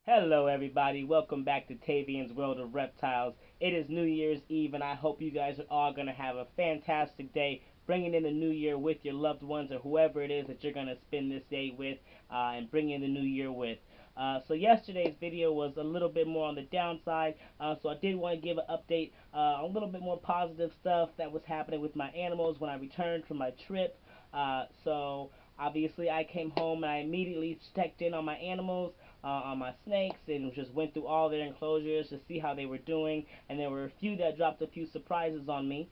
Hello, everybody. Welcome back to Tavian's World of Reptiles. It is New Year's Eve, and I hope you guys are all going to have a fantastic day, bringing in the new year with your loved ones or whoever it is that you're going to spend this day with and bring in the new year with. So yesterday's video was a little bit more on the downside, so I did want to give an update on a little bit more positive stuff that was happening with my animals when I returned from my trip. So obviously I came home and I immediately checked in on my animals, on my snakes, and just went through all their enclosures to see how they were doing. And there were a few that dropped a few surprises on me.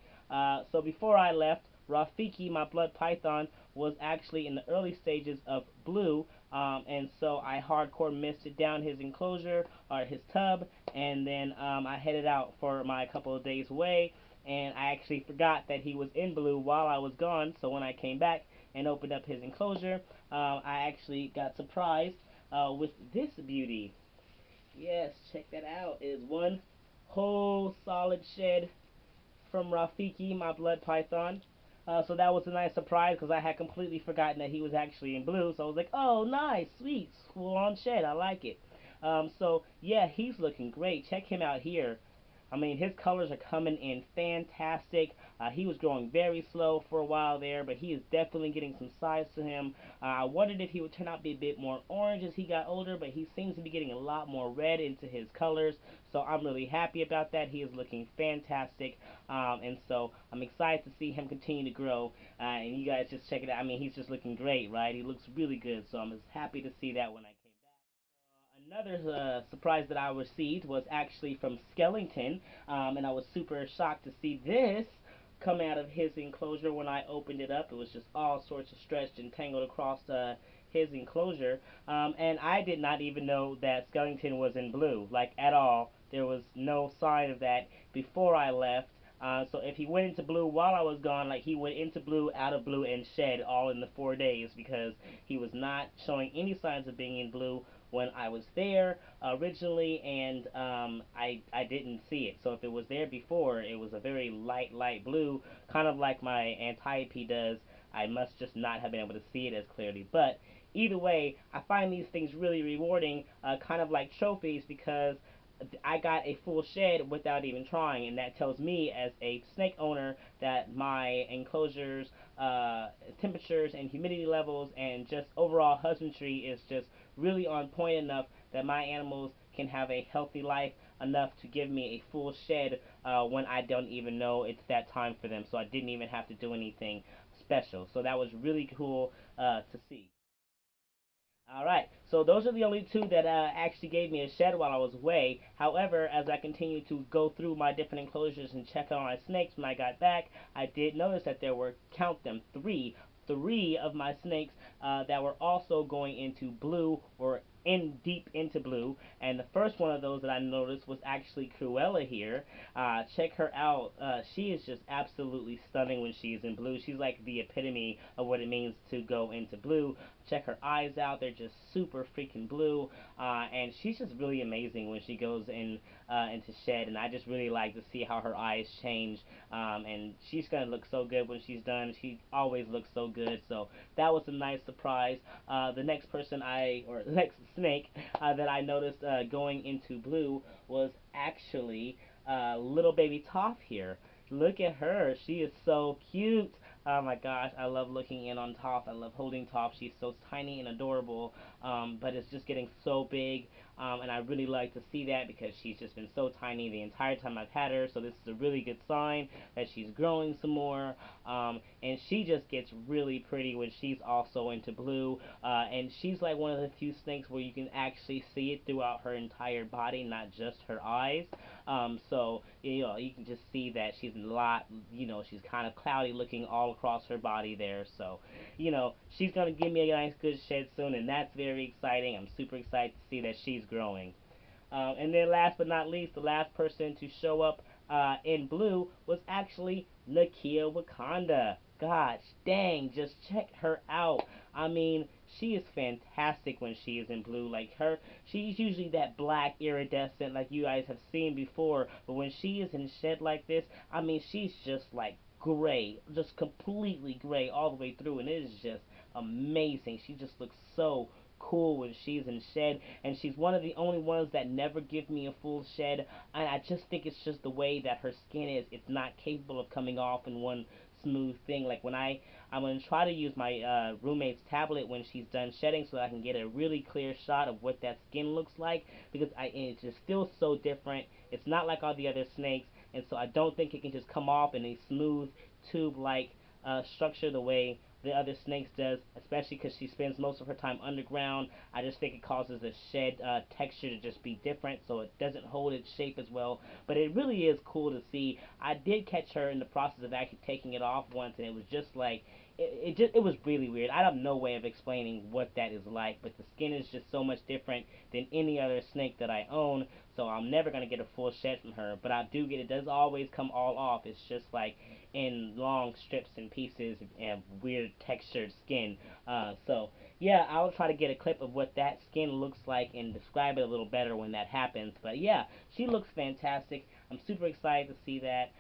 So before I left, Rafiki, my blood python, was actually in the early stages of blue, and so I hardcore misted down his enclosure or his tub, and then I headed out for my couple of days away. And I actually forgot that he was in blue while I was gone. So when I came back and opened up his enclosure, I actually got surprised with this beauty. Yes, check that out. It is one whole solid shed from Rafiki, my blood python. So that was a nice surprise because I had completely forgotten that he was actually in blue. So I was like, oh, nice, sweet, full on shed. I like it. So yeah, he's looking great. Check him out here. I mean, his colors are coming in fantastic. He was growing very slow for a while there, but he is definitely getting some size to him. I wondered if he would turn out to be a bit more orange as he got older, but he seems to be getting a lot more red into his colors. So I'm really happy about that. He is looking fantastic, and so I'm excited to see him continue to grow. And you guys just check it out. I mean, he's just looking great, right? He looks really good. So I'm just happy to see that when I came back. Another surprise that I received was actually from Skellington, and I was super shocked to see this come out of his enclosure when I opened it up. It was just all sorts of stretched and tangled across his enclosure, and I did not even know that Skellington was in blue, like at all. There was no sign of that before I left. So if he went into blue while I was gone, like he went into blue, out of blue, and shed all in the 4 days because he was not showing any signs of being in blue when I was there originally, and I didn't see it. So if it was there before, it was a very light blue, kind of like my Antiope does. I must just not have been able to see it as clearly. But either way, I find these things really rewarding, kind of like trophies, because I got a full shed without even trying, and that tells me as a snake owner that my enclosures, temperatures, and humidity levels, and just overall husbandry is just really on point enough that my animals can have a healthy life enough to give me a full shed when I don't even know it's that time for them. So I didn't even have to do anything special. So that was really cool to see. All right, so those are the only two that actually gave me a shed while I was away. However, as I continued to go through my different enclosures and check on my snakes when I got back, I did notice that there were, count them, three of my snakes that were also going into blue or in deep into blue. And the first one of those that I noticed was actually Cruella here. Check her out. She is just absolutely stunning when she's in blue. She's like the epitome of what it means to go into blue. Check her eyes out; they're just super freaking blue, and she's just really amazing when she goes into shed. And I just really like to see how her eyes change. And she's gonna look so good when she's done. She always looks so good. So that was a nice surprise. The next person or the next snake that I noticed going into blue was actually little baby Toph here. Look at her. She is so cute. Oh my gosh, I love looking in on Toph. I love holding Toph. She's so tiny and adorable, but it's just getting so big, and I really like to see that because she's just been so tiny the entire time I've had her. So this is a really good sign that she's growing some more, and she just gets really pretty when she's also into blue, and she's like one of the few snakes where you can actually see it throughout her entire body, not just her eyes. So you can just see that she's a lot. She's kind of cloudy looking all across her body there. So, she's gonna give me a nice good shed soon, and that's very exciting. I'm super excited to see that she's growing. And then last but not least, the last person to show up in blue was actually Nakia Wakanda. Gosh dang, just check her out. I mean, she is fantastic when she is in blue. Like she's usually that black iridescent like you guys have seen before. But when she is in shed like this, I mean, she's just like gray, just completely gray all the way through, and it is just amazing. She just looks so cool when she's in shed, and she's one of the only ones that never give me a full shed. And I just think it's just the way that her skin is. It's not capable of coming off in one smooth thing. Like when I'm gonna try to use my roommate's tablet when she's done shedding, so that I can get a really clear shot of what that skin looks like, because it's just still so different. It's not like all the other snakes, and so I don't think it can just come off in a smooth tube-like structure the way the other snakes does, especially because she spends most of her time underground. I just think it causes the shed texture to just be different, so it doesn't hold its shape as well. But it really is cool to see. I did catch her in the process of actually taking it off once, and it was just like it was really weird. I have no way of explaining what that is like, but the skin is just so much different than any other snake that I own, so I'm never gonna get a full shed from her. But I do get, it does always come all off. It's just like in long strips and pieces and weird textured skin. So yeah, I'll try to get a clip of what that skin looks like and describe it a little better when that happens. But yeah, she looks fantastic. I'm super excited to see that.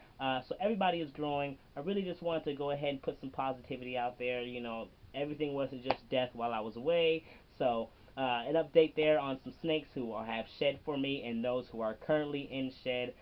So everybody is growing. I really just wanted to go ahead and put some positivity out there. You know, everything wasn't just death while I was away. So an update there on some snakes who have shed for me and those who are currently in shed.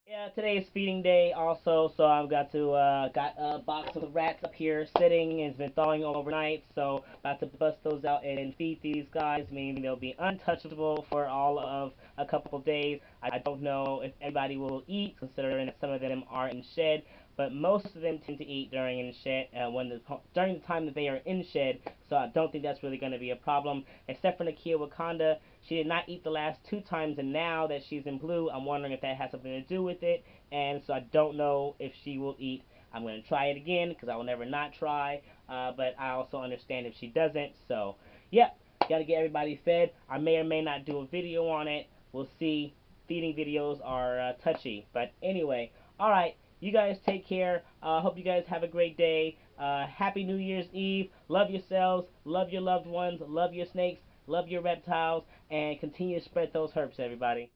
Yeah, today is feeding day also, so I've got a box of rats up here sitting, and it's been thawing overnight, so about to bust those out and feed these guys, meaning they'll be untouchable for all of a couple days. I don't know if everybody will eat, considering that some of them are in shed, but most of them tend to eat during the time that they are in shed, so I don't think that's really going to be a problem, except for Nakia Wakanda. She did not eat the last 2 times, and now that she's in blue, I'm wondering if that has something to do with it, and so I don't know if she will eat. I'm going to try it again, because I will never not try, but I also understand if she doesn't, so, yep, got to get everybody fed. I may or may not do a video on it. We'll see. Feeding videos are touchy, but anyway, alright, you guys take care. Hope you guys have a great day. Happy New Year's Eve. Love yourselves, love your loved ones, love your snakes, love your reptiles, and continue to spread those herbs, everybody.